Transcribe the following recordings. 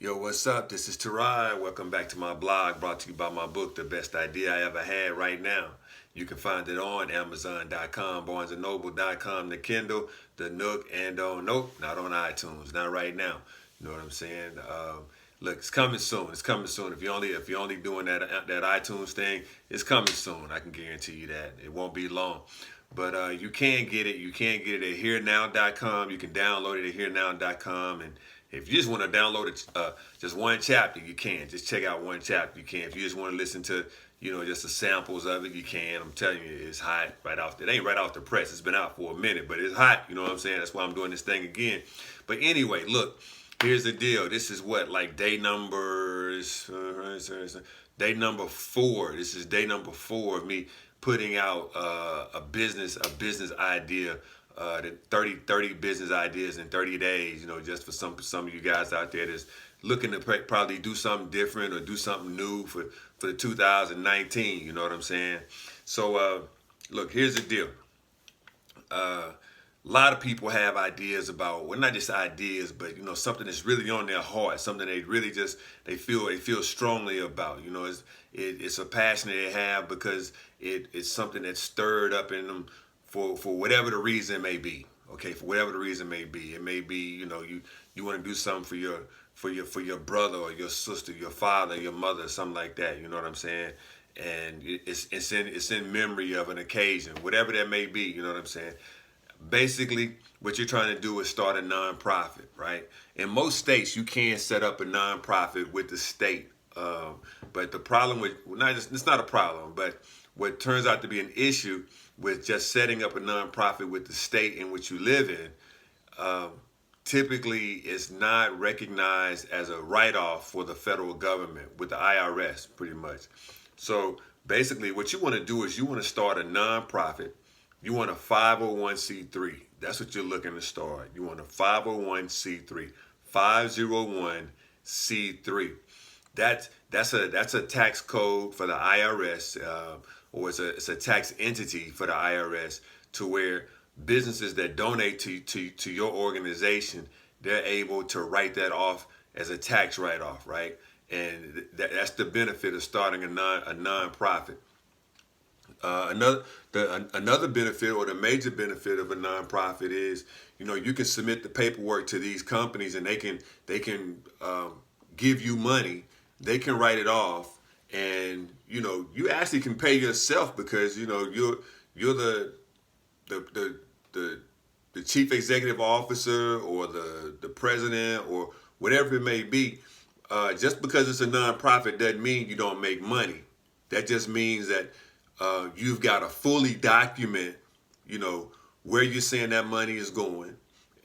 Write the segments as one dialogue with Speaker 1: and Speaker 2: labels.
Speaker 1: Yo, what's up? This is Tearod. Welcome back to my blog brought to you by my book, The Best Idea I Ever Had Right Now. You can find it on amzn.to, barnesandnoble.com, the Kindle, the Nook, and nope, not on iTunes, not right now. You know what I'm saying? Look, it's coming soon. It's coming soon. If you're only doing that iTunes thing, it's coming soon. I can guarantee you that. It won't be long. But you can get it. You can get it at herenow.com. You can download it at herenow.com. And if you just want to download it, just one chapter, you can. Just check out one chapter, you can. If you just want to listen to, just the samples of it, you can. I'm telling you, it's hot right off. It ain't right off the press. It's been out for a minute, but it's hot. You know what I'm saying? That's why I'm doing this thing again. But anyway, look, here's the deal. This is what, like day number 4. This is day number 4 of me putting out a business idea. The 30 business ideas in 30 days, just for some of you guys out there that's looking to probably do something different or do something new for the 2019, you know what I'm saying? So look, here's the deal. A lot of people have ideas about, well, not just ideas, but something that's really on their heart, something they really just they feel strongly about. It's a passion that they have because it's something that's stirred up in them for whatever the reason may be. Okay, for whatever the reason may be, it may be you want to do something for your brother or your sister, your father, your mother, something like that. You know what I'm saying? And it's in memory of an occasion, whatever that may be. You know what I'm saying? Basically, what you're trying to do is start a nonprofit, right? In most states, you can set up a nonprofit with the state, but the problem with it's not a problem, but what turns out to be an issue with just setting up a nonprofit with the state in which you live in, typically is not recognized as a write-off for the federal government with the IRS, pretty much. So basically, what you want to do is you want to start a nonprofit. You want a 501c3. That's what you're looking to start. You want a 501c3, 501c3. That's a tax code for the IRS, or it's a tax entity for the IRS, to where businesses that donate to your organization, they're able to write that off as a tax write-off, right? And that's the benefit of starting a nonprofit. Another benefit, or the major benefit of a nonprofit, is you can submit the paperwork to these companies, and they can give you money. They can write it off, and you actually can pay yourself because you're the chief executive officer or the president or whatever it may be. Just because it's a nonprofit doesn't mean you don't make money. That just means that you've got to fully document, where you're saying that money is going,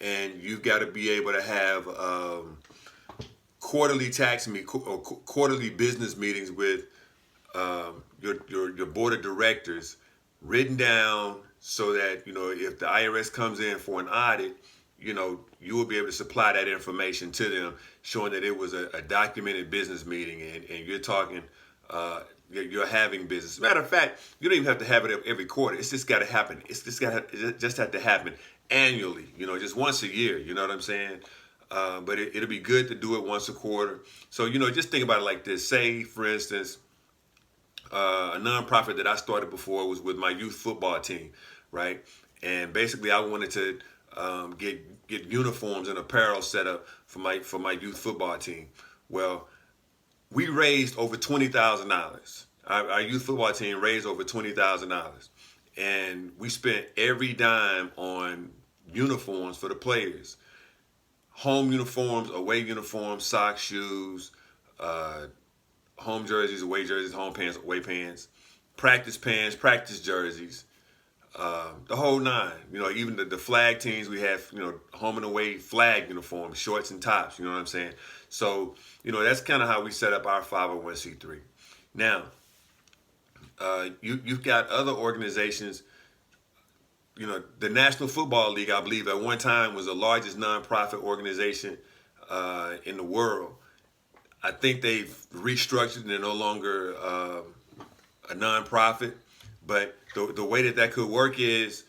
Speaker 1: and you've got to be able to have quarterly quarterly business meetings with your board of directors, written down so that if the IRS comes in for an audit, you will be able to supply that information to them, showing that it was a documented business meeting, and you're talking. You're having business. Matter of fact, you don't even have to have it every quarter. It's just got to happen. It's just have to happen annually. Just once a year. You know what I'm saying? But it'll be good to do it once a quarter. So just think about it like this. Say, for instance, a nonprofit that I started before was with my youth football team, right? And basically, I wanted to get uniforms and apparel set up for my youth football team. Well, we raised over $20,000. Our youth football team raised over $20,000, and we spent every dime on uniforms for the players: home uniforms, away uniforms, socks, shoes, home jerseys, away jerseys, home pants, away pants, practice pants, practice jerseys, the whole nine. Even the flag teams, we have home and away flag uniforms, shorts and tops. You know what I'm saying? So that's kind of how we set up our 501c3. Now, you've got other organizations. The National Football League, I believe, at one time was the largest nonprofit organization in the world. I think they've restructured and they're no longer a nonprofit. But the way that could work is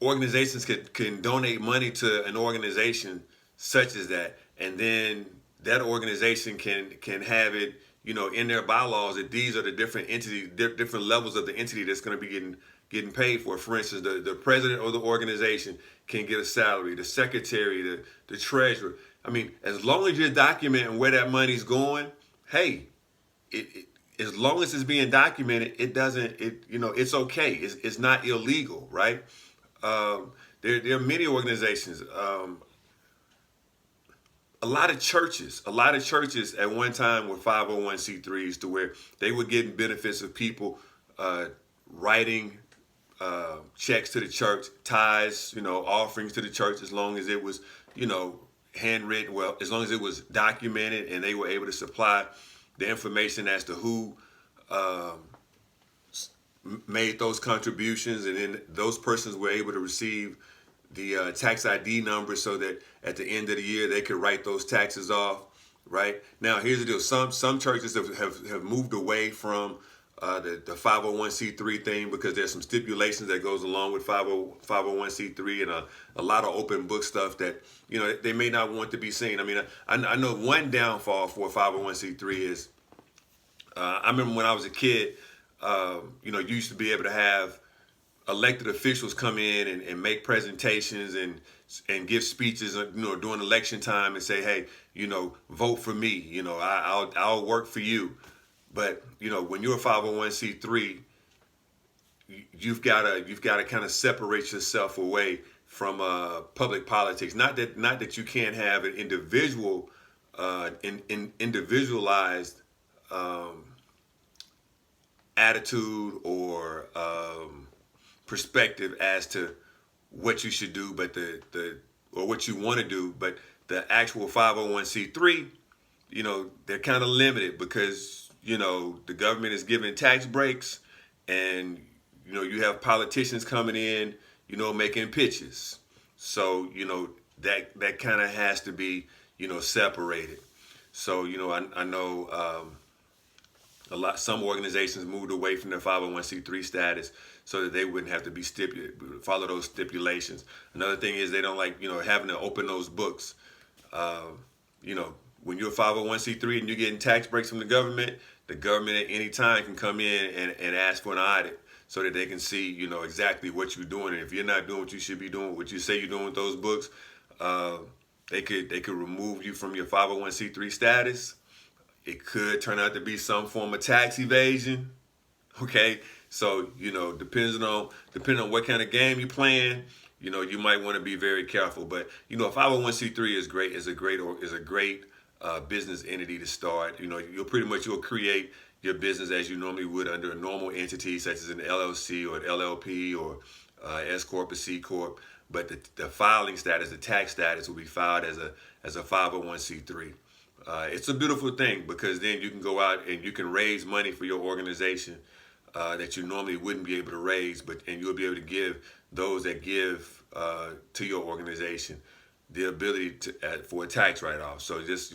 Speaker 1: organizations can donate money to an organization such as that, and then that organization can have it, in their bylaws that these are the different entities, different levels of the entity that's going to be getting paid for. For instance, the president of the organization can get a salary, the secretary, the treasurer. I mean, as long as you're documenting where that money's going, hey, as long as it's being documented, it's okay. It's not illegal, right? There are many organizations. A lot of churches at one time were 501c3s, to where they were getting benefits of people writing checks to the church, tithes, offerings to the church, as long as it was, handwritten, well, as long as it was documented and they were able to supply the information as to who made those contributions, and then those persons were able to receive the tax ID number, so that at the end of the year they could write those taxes off. Right now, here's the deal: some churches have moved away from the 501c3 thing, because there's some stipulations that goes along with 501c3, and a lot of open book stuff that they may not want to be seen. I mean, I know one downfall for 501c3 is I remember when I was a kid, you used to be able to have elected officials come in and make presentations and give speeches, during election time, and say, hey, vote for me. I'll work for you. But when you're a 501c3, you've got to kind of separate yourself away from public politics. Not that you can't have an individualized attitude or perspective as to what you should do, but or what you want to do. But the actual 501c3, they're kind of limited, because the government is giving tax breaks, and you have politicians coming in, making pitches. So that kind of has to be separated. So I know some organizations moved away from their 501c3 status so that they wouldn't have to follow those stipulations. Another thing is they don't like having to open those books. When you're a 501c3 and you're getting tax breaks from the government at any time can come in and ask for an audit, so that they can see, exactly what you're doing. And if you're not doing what you should be doing, what you say you're doing with those books, they could remove you from your 501c3 status. It could turn out to be some form of tax evasion. Okay, so depending on what kind of game you're playing, you might want to be very careful. But a 501c3 is great. Is a great business entity to start. You'll create your business as you normally would under a normal entity, such as an LLC or an LLP or S corp or C corp. But the filing status, the tax status, will be filed as a 501c3. It's a beautiful thing, because then you can go out and you can raise money for your organization that you normally wouldn't be able to raise, and you'll be able to give those that give to your organization the ability for a tax write-off. So just,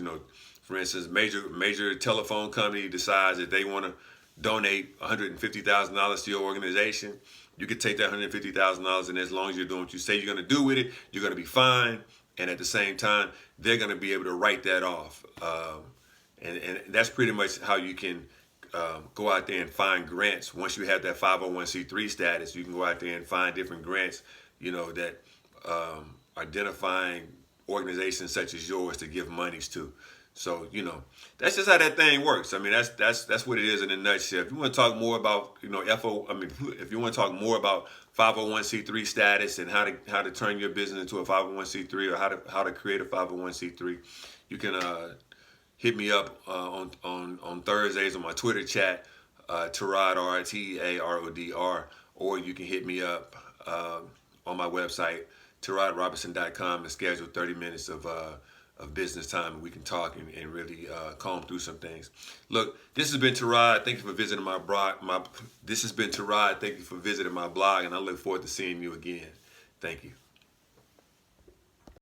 Speaker 1: for instance, major telephone company decides that they want to donate $150,000 to your organization. You could take that $150,000, and as long as you're doing what you say you're going to do with it, you're going to be fine. And at the same time, they're going to be able to write that off. And that's pretty much how you can go out there and find grants. Once you have that 501c3 status, you can go out there and find different grants, that identifying organizations such as yours to give monies to. So, that's just how that thing works. I mean, that's what it is in a nutshell. If you want to talk more about, if you want to talk more about 501c3 status and how to turn your business into a 501c3, or how to create a 501c3, you can hit me up on Thursdays on my Twitter chat, Tearod, Tearodr, or you can hit me up on my website, tearodrobinson.com, and schedule 30 minutes of business time, and we can talk and really comb through some things. Look, this has been Tearod. Thank you for visiting my blog. This has been Tearod. Thank you for visiting my blog, and I look forward to seeing you again. Thank you.